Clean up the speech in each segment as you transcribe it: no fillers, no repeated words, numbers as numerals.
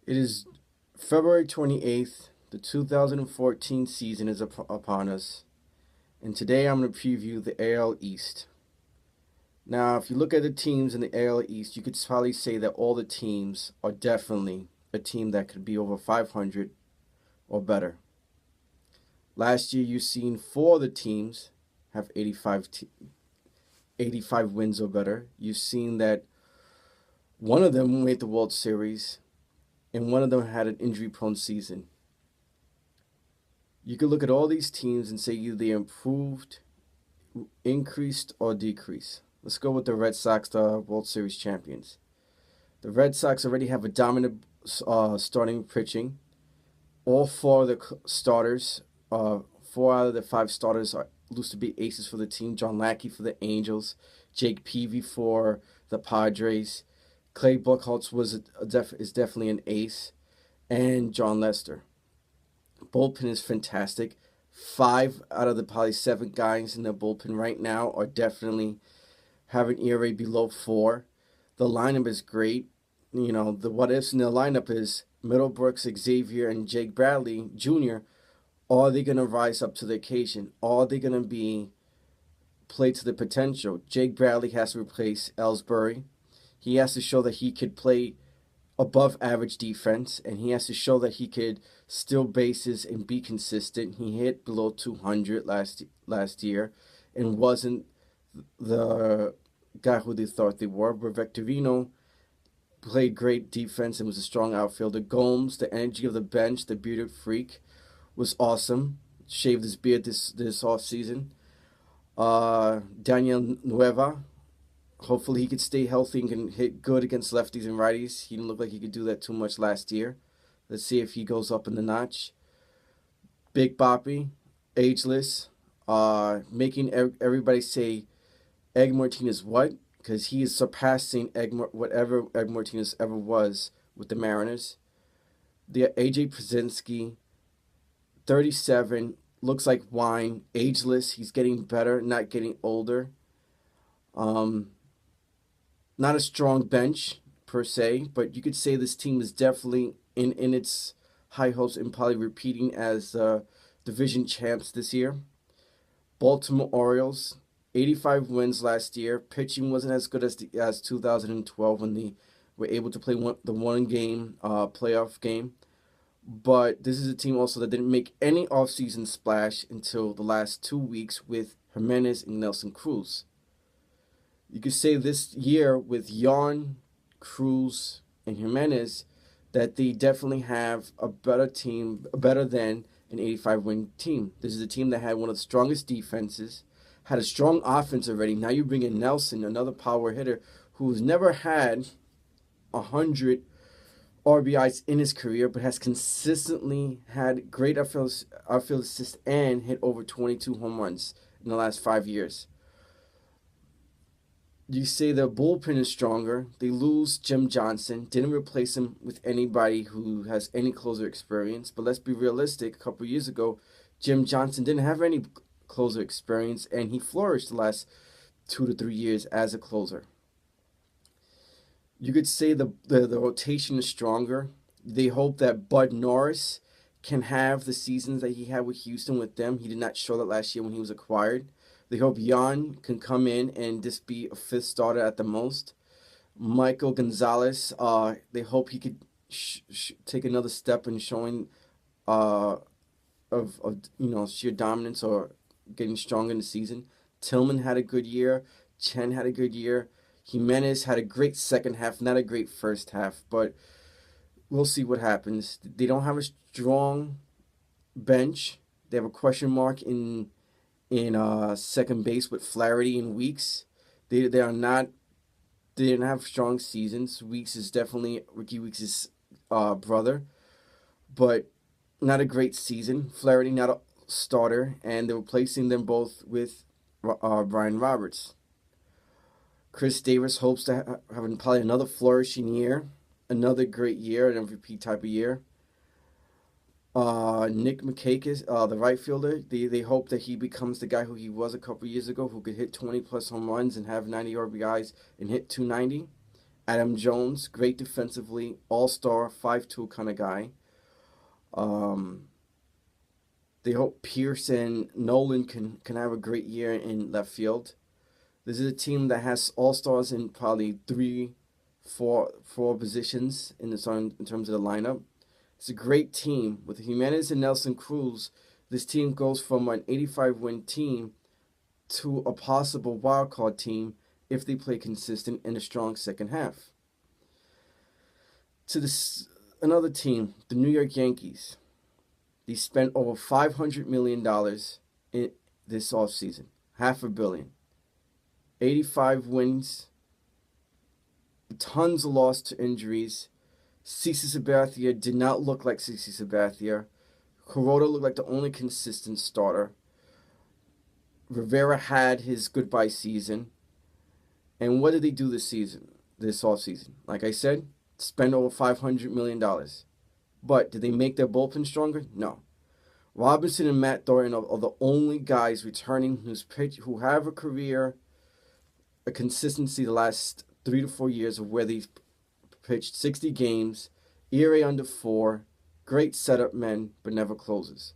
It is February 28th. The 2014 season is upon us. And today I'm going to preview the AL East. Now, if you look at the teams in the AL East, you could probably say that all the teams are definitely a team that could be over 500 or better. Last year, you've seen four of the teams have 85 wins or better. You've seen that one of them made the World Series, and one of them had an injury-prone season. You could look at all these teams and say either they improved, increased, or decreased. Let's go with the Red Sox, the World Series champions. The Red Sox already have a dominant starting pitching. All four of the starters, 4 out of the 5 starters are lose to be aces for the team. John Lackey for the Angels, Jake Peavy for the Padres, Clay Buchholz is definitely an ace, and John Lester. Bullpen is fantastic. 5 out of the probably 7 guys in the bullpen right now are definitely have an ERA below 4. The lineup is great. The what ifs in the lineup is Middlebrooks, Xavier, and Jake Bradley Jr. Are they going to rise up to the occasion? Are they going to be play to the potential? Jake Bradley has to replace Ellsbury. He has to show that he could play above average defense, and he has to show that he could steal bases and be consistent. He hit below 200 last year and wasn't the guy who they thought they were. But Victorino played great defense and was a strong outfielder. Gomes, the energy of the bench, the bearded freak, was awesome. Shaved his beard this off season. Daniel Nueva, hopefully he could stay healthy and can hit good against lefties and righties. He didn't look like he could do that too much last year. Let's see if he goes up in the notch. Big Boppy, ageless, making everybody say Egg Martinez what? Because he is surpassing whatever Egg Martinez ever was with the Mariners. The AJ Przinsky, 37, looks like wine, ageless. He's getting better, not getting older. Not a strong bench per se, but you could say this team is definitely in its high hopes and probably repeating as division champs this year. Baltimore Orioles, 85 wins last year. Pitching wasn't as good as 2012 when they were able to play the one game playoff game. But this is a team also that didn't make any offseason splash until the last 2 weeks with Jimenez and Nelson Cruz. You could say this year with Yon, Cruz, and Jimenez that they definitely have a better team, better than an 85-win team. This is a team that had one of the strongest defenses, had a strong offense already. Now you bring in Nelson, another power hitter who's never had 100 RBIs in his career, but has consistently had great outfield assists and hit over 22 home runs in the last 5 years. You say the bullpen is stronger. They lose Jim Johnson. Didn't replace him with anybody who has any closer experience. But let's be realistic. A couple years ago, Jim Johnson didn't have any closer experience, and he flourished the last 2 to 3 years as a closer. You could say the rotation is stronger. They hope that Bud Norris can have the seasons that he had with Houston with them. He did not show that last year when he was acquired. They hope Yan can come in and just be a fifth starter at the most. Michael Gonzalez, they hope he could take another step in showing of sheer dominance or getting stronger in the season. Tillman had a good year. Chen had a good year. Jimenez had a great second half, not a great first half, but we'll see what happens. They don't have a strong bench. They have a question mark in second base with Flaherty and Weeks. They didn't have strong seasons. Weeks is definitely Ricky Weeks' brother, but not a great season. Flaherty not a starter, and they're replacing them both with Brian Roberts. Chris Davis hopes to have probably another flourishing year, another great year, an MVP type of year. Nick Markakis, the right fielder, they hope that he becomes the guy who he was a couple years ago, who could hit 20 plus home runs and have 90 RBIs and hit 290. Adam Jones, great defensively, all-star, 5'2" kind of guy. Um, they hope Pierce and Nolan can have a great year in left field. This is a team that has all-stars in probably four positions in terms of the lineup. It's a great team. With Jimenez and Nelson Cruz, this team goes from an 85-win team to a possible wildcard team if they play consistent in a strong second half. To this another team, the New York Yankees. They spent over $500 million in this offseason. $500 million. 85 wins. Tons of loss to injuries. CC Sabathia did not look like CC Sabathia. Kuroda looked like the only consistent starter. Rivera had his goodbye season. And what did they do this offseason? Like I said, spend over $500 million. But did they make their bullpen stronger? No. Robinson and Matt Thornton are the only guys returning who have a consistency the last 3 to 4 years of where they've pitched 60 games, ERA under 4, great setup men, but never closes.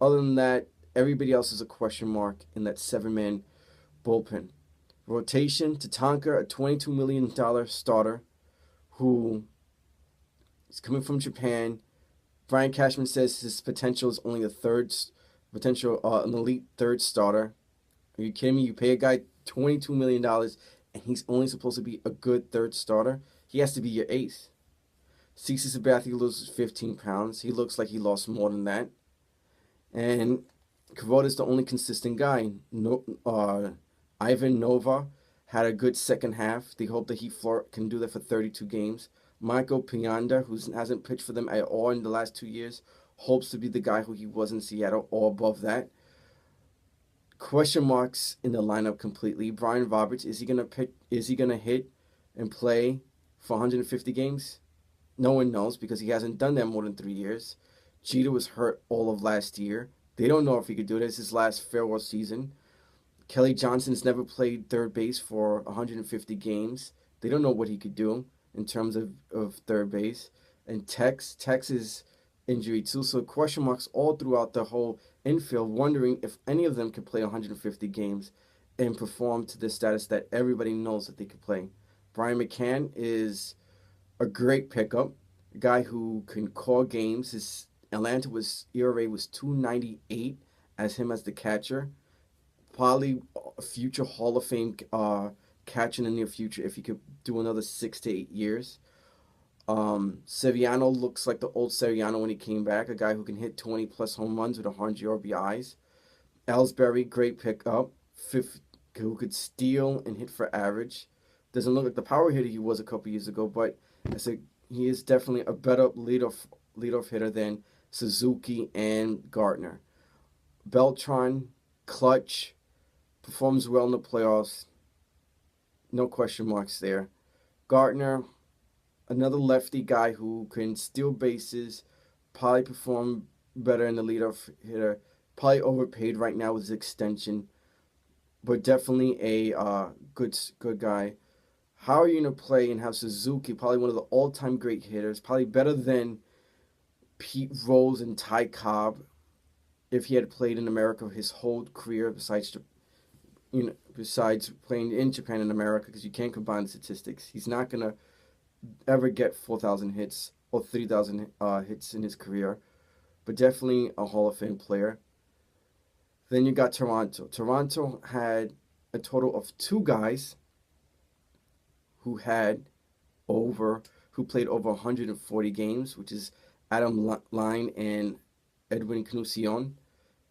Other than that, everybody else is a question mark in that 7-man bullpen. Rotation, Tatanka, a $22 million starter who is coming from Japan. Brian Cashman says his potential is only an elite third starter. Are you kidding me? You pay a guy $22 million and he's only supposed to be a good third starter? He has to be your ace. CC Sabathia loses 15 pounds. He looks like he lost more than that. And Kuroda's the only consistent guy. Ivan Nova had a good second half. They hope that he can do that for 32 games. Michael Pianda, who hasn't pitched for them at all in the last 2 years, hopes to be the guy who he was in Seattle or above that. Question marks in the lineup completely. Brian Roberts, is he gonna hit and play for 150 games? No one knows because he hasn't done that more than 3 years. Jeter was hurt all of last year. They don't know if he could do it. It's his last farewell season. Kelly Johnson's never played third base for 150 games. They don't know what he could do in terms of third base. And Tex's injury too. So question marks all throughout the whole infield, wondering if any of them could play 150 games and perform to the status that everybody knows that they could play. Brian McCann is a great pickup, a guy who can call games. His Atlanta ERA was 2.98 as him as the catcher. Probably a future Hall of Fame catcher in the near future if he could do another 6 to 8 years. Sevillano looks like the old Sevillano when he came back, a guy who can hit 20-plus home runs with 100 RBIs. Ellsbury, great pickup, who could steal and hit for average. Doesn't look like the power hitter he was a couple years ago, but he is definitely a better leadoff hitter than Suzuki and Gardner. Beltran, clutch, performs well in the playoffs. No question marks there. Gardner, another lefty guy who can steal bases, probably perform better in the leadoff hitter. Probably overpaid right now with his extension, but definitely a good guy. How are you going to play and have Suzuki, probably one of the all-time great hitters, probably better than Pete Rose and Ty Cobb, if he had played in America his whole career besides playing in Japan and America, because you can't combine statistics. He's not going to ever get 4,000 hits or 3,000 hits in his career, but definitely a Hall of Fame player. Then you got Toronto. Toronto had a total of 2 guys who played over 140 games, which is Adam Line and Edwin Knucion.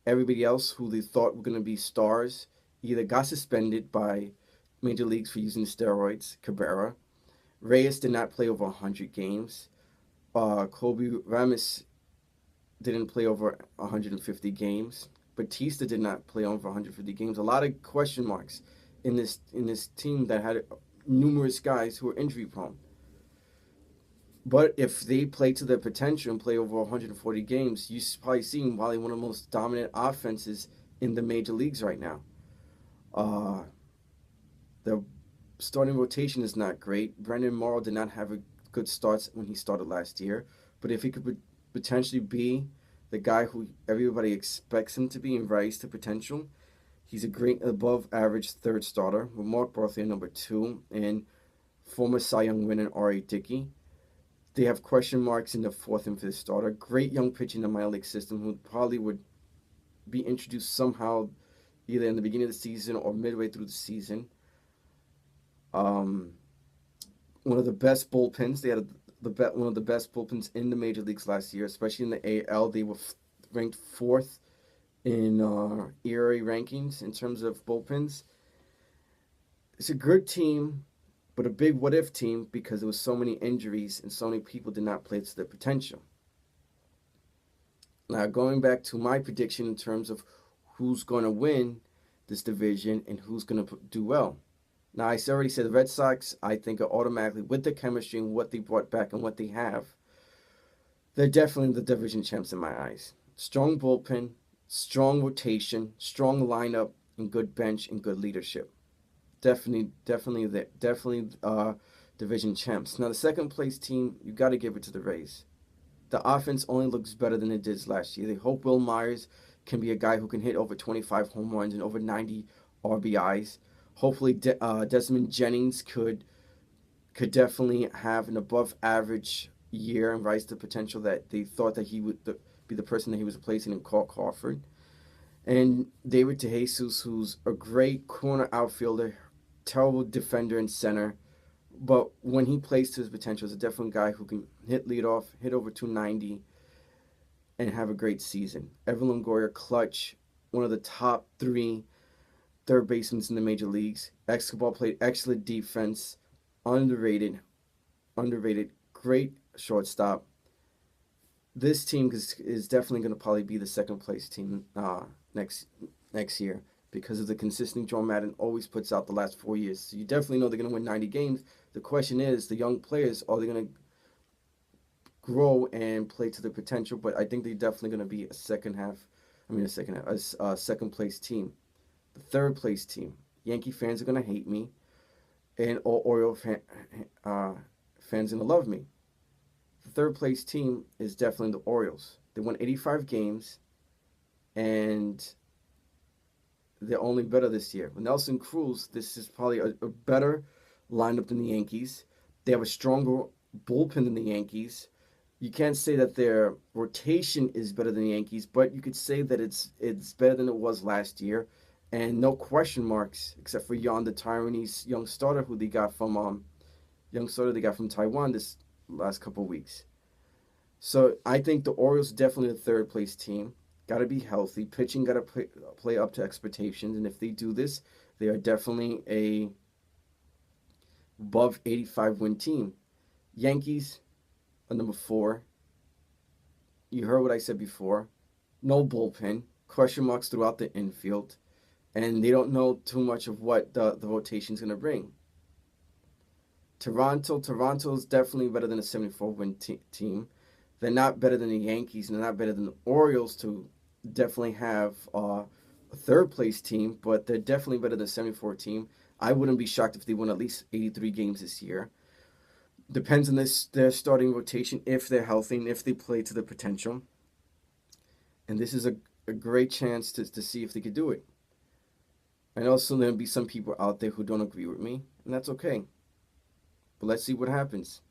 Everybody else who they thought were going to be stars either got suspended by major leagues for using steroids. Cabrera. Reyes did not play over 100 games. Kobe Ramis didn't play over 150 games. Batista did not play over 150 games. A lot of question marks in this team that had numerous guys who were injury prone. But if they play to their potential and play over 140 games, you probably see them probably one of the most dominant offenses in the major leagues right now. The starting rotation is not great. Brendan Morrow did not have a good starts when he started last year, but if he could potentially be the guy who everybody expects him to be and rise to potential, he's a great above average third starter with Mark Barkley at number two and former Cy Young winner R.A. Dickey. They have question marks in the fourth and fifth starter. Great young pitching in the minor league system who probably would be introduced somehow either in the beginning of the season or midway through the season. Um, One of the best bullpens. They had one of the best bullpens in the major leagues last year, especially in the AL. They were ranked fourth in ERA rankings in terms of bullpens. It's a good team, but a big what if team because there was so many injuries and so many people did not play to their potential. Now, going back to my prediction in terms of who's going to win this division and who's going to do well. Now, I already said the Red Sox, I think, are automatically, with the chemistry and what they brought back and what they have, they're definitely the division champs in my eyes. Strong bullpen, strong rotation, strong lineup, and good bench and good leadership. Definitely division champs. Now, the second place team, you got to give it to the Rays. The offense only looks better than it did last year. They hope Will Myers can be a guy who can hit over 25 home runs and over 90 RBIs. Hopefully, Desmond Jennings could definitely have an above average year and rise to potential that they thought that he would be the person that he was replacing in Carl Crawford. And David DeJesus, who's a great corner outfielder, terrible defender in center, but when he plays to his potential, is a different guy who can hit leadoff, hit over 290, and have a great season. Evan Longoria, clutch, one of the top three third basemen in the major leagues. Escobar played excellent defense, underrated, great shortstop. This team is definitely going to probably be the second place team next year because of the consistent Joe Madden always puts out the last 4 years. So you definitely know they're going to win 90 games. The question is, the young players, are they going to grow and play to their potential? But I think they're definitely going to be a second place team. The third place team, Yankee fans are going to hate me, and all Orioles fans are going to love me. The third place team is definitely the Orioles. They won 85 games, and they're only better this year. With Nelson Cruz, this is probably a better lineup than the Yankees. They have a stronger bullpen than the Yankees. You can't say that their rotation is better than the Yankees, but you could say that it's better than it was last year. And no question marks except for Yonder Taiwanese young starter who they got from Taiwan this last couple of weeks. So I think the Orioles are definitely the third place team. Got to be healthy. Pitching got to play up to expectations. And if they do this, they are definitely a above 85 win team. Yankees are number 4. You heard what I said before. No bullpen. Question marks throughout the infield. And they don't know too much of what the rotation is going to bring. Toronto is definitely better than a 74-win team. They're not better than the Yankees, and they're not better than the Orioles to definitely have a third-place team, but they're definitely better than a 74 team. I wouldn't be shocked if they win at least 83 games this year. Depends on their starting rotation, if they're healthy and if they play to their potential. And this is a great chance to see if they could do it. I know there'll be some people out there who don't agree with me, and that's okay. But let's see what happens.